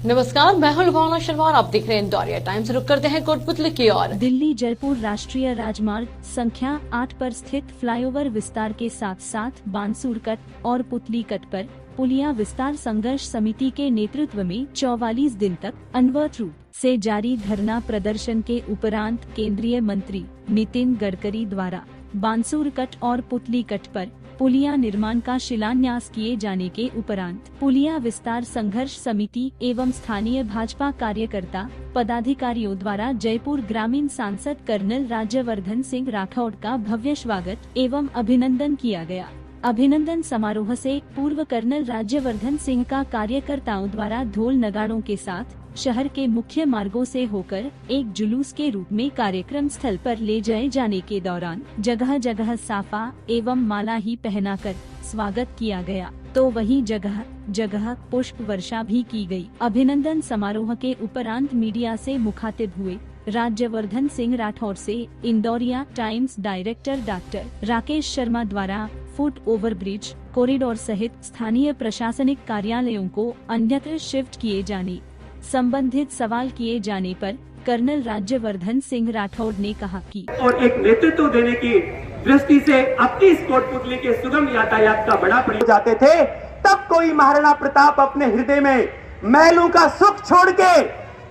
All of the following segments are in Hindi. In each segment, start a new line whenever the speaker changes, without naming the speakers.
नमस्कार, मैं हूं लुभावना शर्मा और आप देख रहे हैं इंदौरिया टाइम्स। रुक करते हैं कोटपुतली की ओर।
दिल्ली जयपुर राष्ट्रीय राजमार्ग संख्या 8 पर स्थित फ्लाईओवर विस्तार के साथ साथ बानसूर कट और पुतली कट पर पुलिया विस्तार संघर्ष समिति के नेतृत्व में 44 दिन तक अनवरत रूप से जारी धरना प्रदर्शन के उपरांत केंद्रीय मंत्री नितिन गडकरी द्वारा बानसूर कट और पुतली कट पर पुलिया निर्माण का शिलान्यास किए जाने के उपरांत पुलिया विस्तार संघर्ष समिति एवं स्थानीय भाजपा कार्यकर्ता पदाधिकारियों द्वारा जयपुर ग्रामीण सांसद कर्नल राज्यवर्धन सिंह राठौड़ का भव्य स्वागत एवं अभिनंदन किया गया। अभिनंदन समारोह से पूर्व कर्नल राज्यवर्धन सिंह का कार्यकर्ताओं द्वारा ढोल नगाड़ों के साथ शहर के मुख्य मार्गों से होकर एक जुलूस के रूप में कार्यक्रम स्थल पर ले जाए जाने के दौरान जगह जगह साफा एवं माला ही पहनाकर स्वागत किया गया, तो वहीं जगह जगह पुष्प वर्षा भी की गई। अभिनंदन समारोह के उपरांत मीडिया से मुखातिब हुए राज्यवर्धन सिंह राठौड़ से Indoria times director doctor Rakesh Sharma द्वारा फुट ओवर ब्रिज कॉरिडोर सहित स्थानीय प्रशासनिक कार्यालयों को अन्यत्र शिफ्ट किए जाने संबंधित सवाल किए जाने पर कर्नल राज्यवर्धन सिंह राठौड़ ने कहा कि
और एक नेतृत्व देने की दृष्टि से अपनी इस कोटपुतली के सुगम यातायात का बड़ा प्रयोग जाते थे, तब कोई महाराणा प्रताप अपने हृदय में महलों का सुख छोड़ के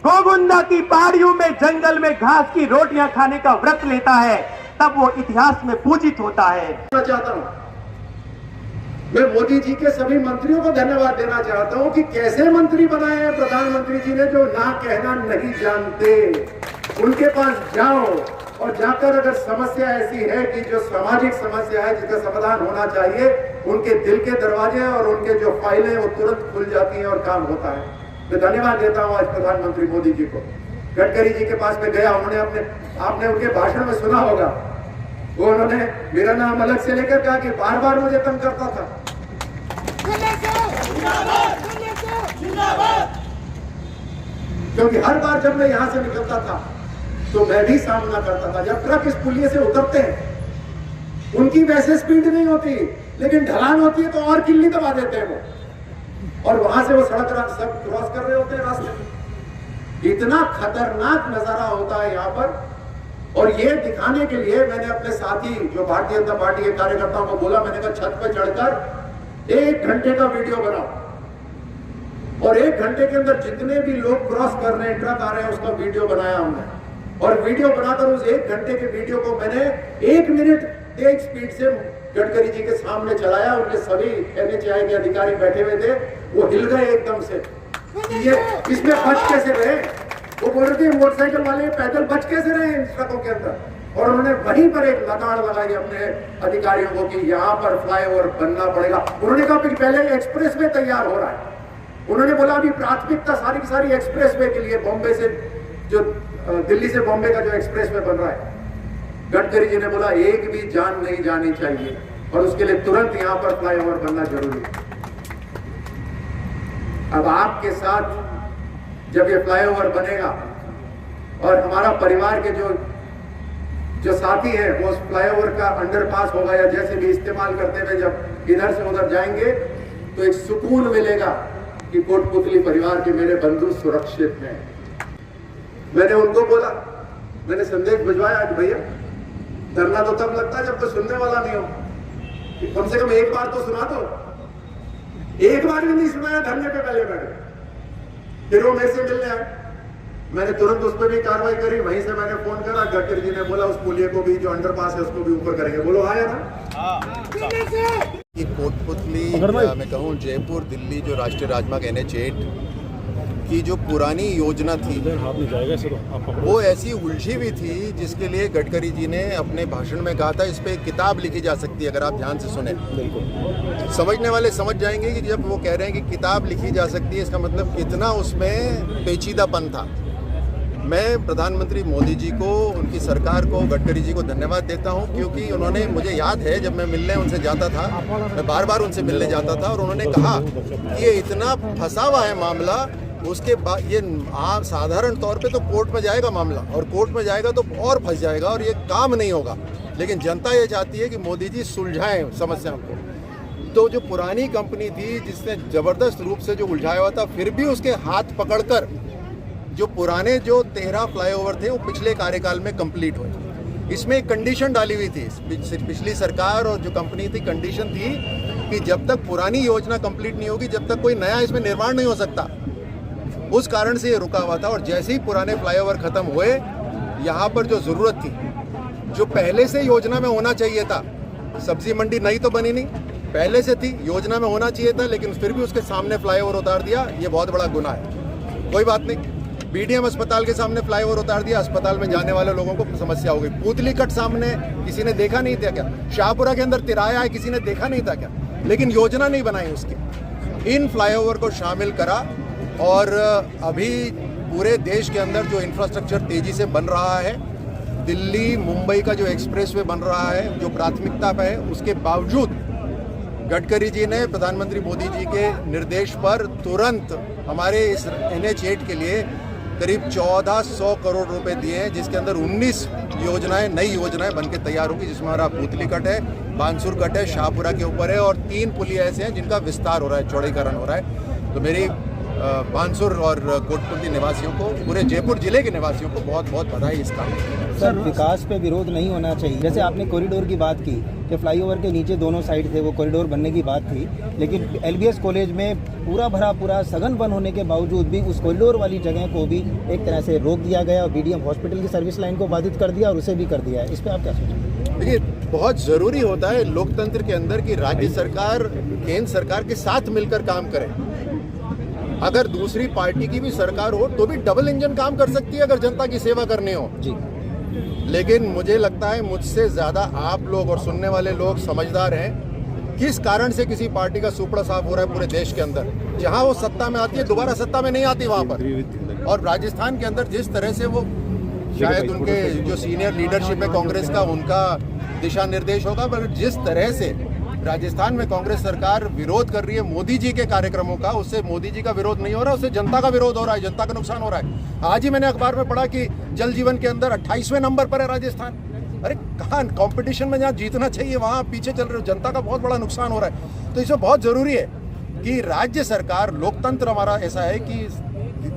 गोगुंदा की पहाड़ियों में जंगल में घास की रोटियां खाने का व्रत लेता है, तब वो इतिहास में पूजित होता है।
मैं चाहता हूं, मैं मोदी जी के सभी मंत्रियों को धन्यवाद देना चाहता हूं कि कैसे मंत्री बनाए हैं प्रधानमंत्री जी ने, जो ना कहना नहीं जानते। उनके पास जाओ और जाकर अगर समस्या ऐसी है कि जो सामाजिक समस्या है जिसका समाधान होना चाहिए, उनके दिल के दरवाजे और उनके जो फाइलें वो तुरंत खुल जाती हैं और काम होता है। मैं धन्यवाद देता हूं आज प्रधानमंत्री मोदी जी को। गडकरी जी के पास में गया, उन्होंने आपने उनके भाषण में सुना होगा, वो उन्होंने मेरा नाम अलग से लेकर कहा कि बार बार मुझे तंग करता था। क्योंकि हर बार जब मैं यहां से निकलता था तो मैं भी सामना करता था। जब ट्रक इस पुलिये से उतरते हैं, उनकी वैसे स्पीड नहीं होती, लेकिन ढलान होती है तो और किल्ली दबा देते हैं वो, और वहां से वो सड़क सब क्रॉस कर रहे होते हैं रास्ते। इतना खतरनाक नजारा होता है यहाँ पर। और ये दिखाने के लिए मैंने अपने साथी जो भारतीय जनता पार्टी के कार्यकर्ताओं को बोला, मैंने कहा छत पे चढ़कर 1 घंटे का वीडियो बनाओ, और 1 घंटे के अंदर जितने भी लोग क्रॉस कर रहे हैं, ट्रक आ रहे हैं, उसका वीडियो बनाया हमने। और वीडियो बनाकर उस 1 घंटे के वीडियो को मैंने 1 मिनट तेज स्पीड से गडकरी जी के सामने चलाया। उनके सभी NHAI के अधिकारी बैठे हुए थे, वो हिल गए एकदम से, ये इसमें बच कैसे रहे। वो बोल रहे थे मोटरसाइकिल वाले पैदल बच कैसे रहे इन ट्रकों के अंदर। और उन्होंने वहीं पर एक लगाड़ लगाई अपने अधिकारियों को कि यहाँ पर फ्लाईओवर बनना पड़ेगा। उन्होंने कहा कि पहले एक्सप्रेसवे तैयार हो रहा है। उन्होंने बोला अभी प्राथमिकता सारी की सारी एक्सप्रेसवे के लिए, बॉम्बे से जो दिल्ली से बॉम्बे का जो एक्सप्रेसवे बन रहा है। गडकरी जी ने बोला एक भी जान नहीं जानी चाहिए, और उसके लिए तुरंत यहाँ पर फ्लाईओवर बनना जरूरी है। अब आपके साथ जब ये फ्लाईओवर बनेगा और हमारा परिवार के जो साथी हैं वो उस फ्लाईओवर का अंडरपास होगा या जैसे भी इस्तेमाल करते हुए जब इधर से उधर जाएंगे, तो एक सुकून मिलेगा कि कोटपुतली परिवार के मेरे बंधु सुरक्षित हैं। मैंने उनको बोला, मैंने संदेश भिजवाया कि भैया धरना तो तब लगता है जब कोई सुनने वाला नहीं हो, कम से कम एक बार तो सुना दो। एक बार भी नहीं सुनाया धरने पे पहले बैठे। फिर वो मेरे से मिलने आए, मैंने तुरंत उस पर भी कार्रवाई करी। वहीं से मैंने फोन करा, गडकरी जी ने बोला उस पुलिये को भी, जो अंडरपास है उसको भी ऊपर करेंगे। बोलो आया ना।
कोटपुतली मैं कहूँ जयपुर दिल्ली जो राष्ट्रीय राजमार्ग NH8 की जो पुरानी योजना थी, वो ऐसी उलझी हुई थी जिसके लिए गडकरी जी ने अपने भाषण में कहा था इस पे एक किताब लिखी जा सकती है। अगर आप ध्यान से सुने, समझने वाले समझ जाएंगे कि जब वो कह रहे हैं कि किताब लिखी जा सकती है, इसका मतलब कितना उसमें पेचीदापन था। मैं प्रधानमंत्री मोदी जी को, उनकी सरकार को, गडकरी जी को धन्यवाद देता हूं, क्योंकि उन्होंने, मुझे याद है जब मैं मिलने उनसे जाता था, मैं बार बार उनसे मिलने जाता था, और उन्होंने कहा कि ये इतना फंसा हुआ है मामला, उसके बाद ये साधारण तौर पे तो कोर्ट में जाएगा मामला, और कोर्ट में जाएगा तो और फंस जाएगा और ये काम नहीं होगा। लेकिन जनता ये चाहती है कि मोदी जी सुलझाएं समस्या को। तो जो पुरानी कंपनी थी जिसने जबरदस्त रूप से जो उलझाया हुआ था, फिर भी उसके हाथ पकड़कर जो पुराने जो 13 फ्लाईओवर थे वो पिछले कार्यकाल में कंप्लीट हुए। इसमें एक कंडीशन डाली हुई थी पिछली सरकार और जो कंपनी थी, कंडीशन थी कि जब तक पुरानी योजना कंप्लीट नहीं होगी, जब तक कोई नया इसमें निर्माण नहीं हो सकता। उस कारण से ये रुका हुआ था। और जैसे ही पुराने फ्लाईओवर खत्म हुए, यहाँ पर जो जरूरत थी, जो पहले से योजना में होना चाहिए था, सब्जी मंडी नई तो बनी नहीं, पहले से थी, योजना में होना चाहिए था, लेकिन फिर भी उसके सामने फ्लाईओवर उतार दिया, ये बहुत बड़ा गुनाह है। कोई बात नहीं, बीडीएम अस्पताल के सामने फ्लाईओवर उतार दिया, अस्पताल में जाने वाले लोगों को समस्या हो गई। पुतली कट सामने किसी ने देखा नहीं था क्या? शाहपुरा के अंदर तिराया है, किसी ने देखा नहीं था क्या? लेकिन योजना नहीं बनाई उसकी। इन फ्लाईओवर को शामिल करा और अभी पूरे देश के अंदर जो इंफ्रास्ट्रक्चर तेजी से बन रहा है, दिल्ली मुंबई का जो एक्सप्रेसवे बन रहा है, जो प्राथमिकता पे है, उसके बावजूद गडकरी जी ने प्रधानमंत्री मोदी जी के निर्देश पर तुरंत हमारे इस NH8 के लिए करीब 1400 करोड़ रुपए दिए हैं, जिसके अंदर 19 योजनाएं, नई योजनाएं बनके तैयार होगी, जिसमें हमारा पुतली कट है, बानसूर कट है, शाहपुरा के ऊपर है और 3 पुलिया ऐसे हैं जिनका विस्तार हो रहा है, चौड़ीकरण हो रहा है। तो मेरी बानसूर और कोटपुतली निवासियों को, पूरे जयपुर जिले के निवासियों को बहुत बहुत बधाई इस काम में।
सर, विकास पे विरोध नहीं होना चाहिए। जैसे आपने कॉरिडोर की बात की कि फ्लाईओवर के नीचे दोनों साइड थे, वो कॉरिडोर बनने की बात थी, लेकिन LBS कॉलेज में पूरा सघन बंद होने के बावजूद भी उस कॉरिडोर वाली जगह को भी एक तरह से रोक दिया गया और BDM हॉस्पिटल की सर्विस लाइन को बाधित कर दिया और उसे भी कर दिया है। इस पर आप क्या सोचेंगे?
देखिए, बहुत ज़रूरी होता है लोकतंत्र के अंदर कि राज्य सरकार केंद्र सरकार के साथ मिलकर काम करे। अगर दूसरी पार्टी की भी सरकार हो तो भी डबल इंजन काम कर सकती है अगर जनता की सेवा करनी हो
जी।
लेकिन मुझे लगता है मुझसे ज़्यादा आप लोग और सुनने वाले लोग समझदार हैं किस कारण से किसी पार्टी का सुपड़ा साफ हो रहा है पूरे देश के अंदर। जहां वो सत्ता में आती है, दोबारा सत्ता में नहीं आती वहां पर। और राजस्थान के अंदर जिस तरह से वो, शायद उनके जो सीनियर लीडरशिप है कांग्रेस का, उनका दिशा निर्देश होगा, पर जिस तरह से राजस्थान में कांग्रेस सरकार विरोध कर रही है मोदी जी के कार्यक्रमों का, उससे मोदी जी का विरोध नहीं हो रहा, उससे जनता का विरोध हो रहा है, जनता का नुकसान हो रहा है। आज ही मैंने अखबार में पढ़ा कि जल जीवन के अंदर 28वें नंबर पर है राजस्थान। अरे कहाँ, कंपटीशन में जहाँ जीतना चाहिए वहाँ पीछे चल रहे हो, जनता का बहुत बड़ा नुकसान हो रहा है। तो इसमें बहुत जरूरी है कि राज्य सरकार, लोकतंत्र हमारा ऐसा है कि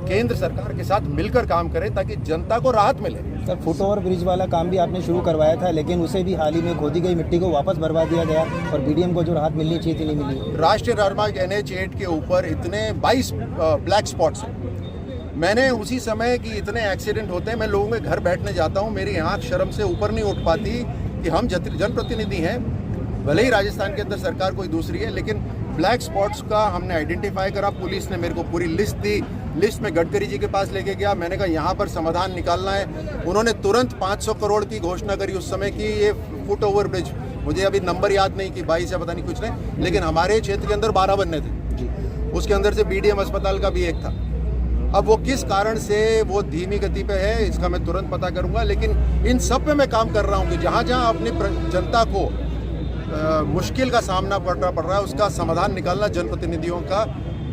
केंद्र सरकार के साथ मिलकर काम करे ताकि जनता को राहत मिले।
सर, फुट ओवर ब्रिज वाला काम भी आपने शुरू करवाया था, लेकिन उसे भी हाल ही में खोदी गई मिट्टी को वापस भरवा दिया गया और BDM को जो राहत मिलनी चाहिए थी नहीं मिली।
राष्ट्रीय राजमार्ग NH8 के ऊपर इतने 22 ब्लैक स्पॉट्स हैं। मैंने उसी समय कि इतने एक्सीडेंट होते हैं, मैं लोगों के घर बैठने जाता हूँ, मेरी आँख शर्म से ऊपर नहीं उठ पाती कि हम जनप्रतिनिधि हैं, भले ही राजस्थान के अंदर सरकार कोई दूसरी है, लेकिन ब्लैक स्पॉट्स का हमने आइडेंटिफाई करा। पुलिस ने मेरे को पूरी लिस्ट दी, लिस्ट में गडकरी जी के पास लेके गया, मैंने कहा यहाँ पर समाधान निकालना है। उन्होंने तुरंत 500 करोड़ की घोषणा करी उस समय की ये फुट ओवर ब्रिज, मुझे अभी नंबर याद नहीं कि 22 या पता नहीं कुछ नहीं, लेकिन हमारे क्षेत्र के अंदर 12 बनने थे, उसके अंदर से BDM अस्पताल का भी एक था। अब वो किस कारण से वो धीमी गति पे है इसका मैं तुरंत पता करूंगा, लेकिन इन सब पे मैं काम कर रहा हूँ कि जहाँ जहाँ अपनी जनता को मुश्किल का सामना पड़ रहा है उसका समाधान निकालना जनप्रतिनिधियों का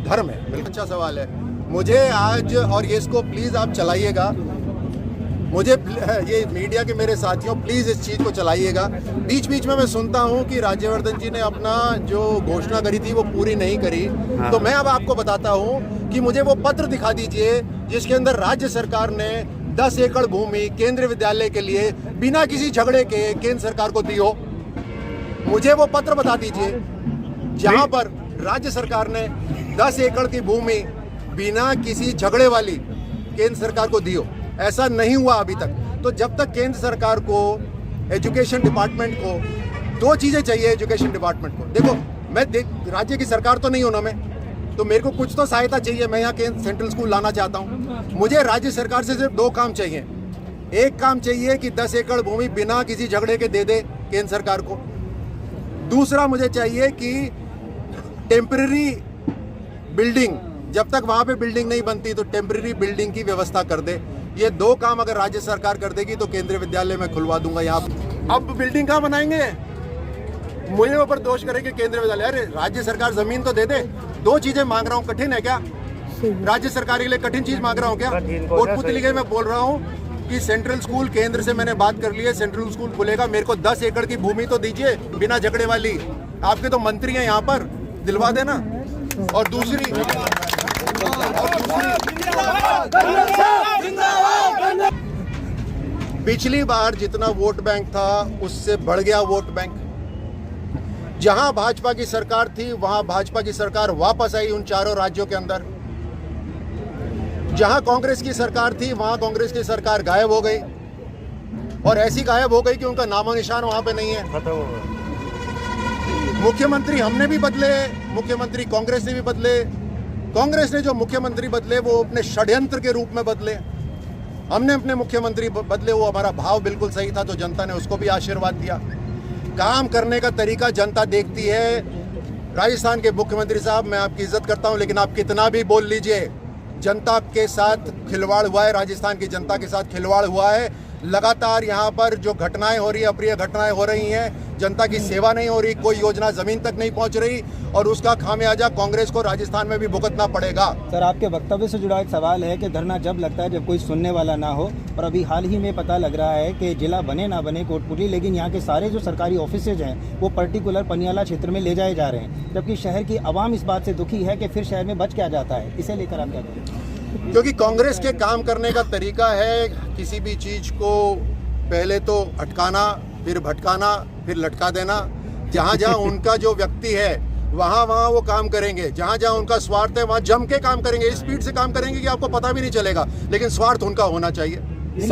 धर्म है। बिल्कुल अच्छा सवाल है। मुझे आज, और ये इसको प्लीज़ आप चलाइएगा, मुझे ये मीडिया के मेरे साथियों प्लीज़ इस चीज़ को चलाइएगा। बीच बीच में मैं सुनता हूँ कि राज्यवर्धन जी ने अपना जो घोषणा करी थी वो पूरी नहीं करी। तो मैं अब आपको बताता हूँ कि मुझे वो पत्र दिखा दीजिए जिसके अंदर राज्य सरकार ने 10 एकड़ भूमि केंद्रीय विद्यालय के लिए बिना किसी झगड़े के केंद्र सरकार को दी हो। मुझे वो पत्र बता दीजिए जहां पर राज्य सरकार ने 10 एकड़ की भूमि बिना किसी झगड़े वाली केंद्र सरकार को दी हो। ऐसा नहीं हुआ अभी तक। तो जब तक केंद्र सरकार को, एजुकेशन डिपार्टमेंट को 2 चीजें चाहिए। एजुकेशन डिपार्टमेंट को, देखो मैं राज्य की सरकार तो नहीं हूं ना मैं, तो मेरे को कुछ तो सहायता चाहिए। मैं यहाँ केंद्र सेंट्रल स्कूल लाना चाहता हूँ। मुझे राज्य सरकार से सिर्फ 2 काम चाहिए। एक काम चाहिए कि 10 एकड़ भूमि बिना किसी झगड़े के दे दे केंद्र सरकार को। दूसरा मुझे चाहिए कि टेम्पररी बिल्डिंग, जब तक वहां पे बिल्डिंग नहीं बनती तो टेम्पररी बिल्डिंग की व्यवस्था कर दे। ये 2 काम अगर राज्य सरकार कर देगी तो केंद्रीय विद्यालय में खुलवा दूंगा यहाँ। अब बिल्डिंग कहाँ बनाएंगे? मुझे ऊपर दोष करेंगे केंद्रीय विद्यालय। अरे राज्य सरकार जमीन तो दे दे। 2 चीजें मांग रहा हूँ, कठिन है क्या? राज्य सरकार के लिए कठिन चीज मांग रहा हूँ क्या? कोटपुतली के मैं बोल रहा हूँ कि सेंट्रल स्कूल, केंद्र से मैंने बात कर ली है, सेंट्रल स्कूल खुलेगा। मेरे को 10 एकड़ की भूमि तो दीजिए बिना झगड़े वाली। आपके तो मंत्री हैं यहाँ पर, दिलवा देना। और दूसरी पिछली बार जितना वोट बैंक था उससे बढ़ गया वोट बैंक। जहां भाजपा की सरकार थी वहां भाजपा की सरकार वापस आई उन चारों राज्यों के अंदर। जहां कांग्रेस की सरकार थी वहां कांग्रेस की सरकार गायब हो गई, और ऐसी गायब हो गई कि उनका नामो निशान वहां पे नहीं है। मुख्यमंत्री हमने भी बदले, मुख्यमंत्री कांग्रेस ने भी बदले। कांग्रेस ने जो मुख्यमंत्री बदले वो अपने षड्यंत्र के रूप में बदले, हमने अपने मुख्यमंत्री बदले, वो हमारा भाव बिल्कुल सही था तो जनता ने उसको भी आशीर्वाद दिया। काम करने का तरीका जनता देखती है। राजस्थान के मुख्यमंत्री साहब, मैं आपकी इज्जत करता हूं, लेकिन आप कितना भी बोल लीजिए, जनता के साथ खिलवाड़ हुआ है, राजस्थान की जनता के साथ खिलवाड़ हुआ है। लगातार यहाँ पर जो घटनाएं हो रही है, अप्रिय घटनाएं हो रही हैं, जनता की सेवा नहीं हो रही, कोई योजना जमीन तक नहीं पहुंच रही, और उसका खामियाजा कांग्रेस को राजस्थान में भी भुगतना पड़ेगा।
सर, आपके वक्तव्य से जुड़ा एक सवाल है कि धरना जब लगता है जब कोई सुनने वाला ना हो, और अभी हाल ही में पता लग रहा है कि जिला बने ना बने कोटपुतली, लेकिन यहाँ के सारे जो सरकारी ऑफिसेज हैं वो पर्टिकुलर पनियाला क्षेत्र में ले जाए जा रहे हैं, जबकि शहर की आवाम इस बात से दुखी है कि फिर शहर में बच क्या जाता है। इसे लेकर आप क्या कहेंगे?
क्योंकि कांग्रेस के काम करने का तरीका है किसी भी चीज को पहले तो अटकाना, फिर भटकाना, फिर लटका देना। जहां जहां उनका जो व्यक्ति है वहां वहां वो काम करेंगे, जहां जहां उनका स्वार्थ है वहां जम के काम करेंगे, स्पीड से काम करेंगे कि आपको पता भी नहीं चलेगा, लेकिन स्वार्थ उनका होना चाहिए।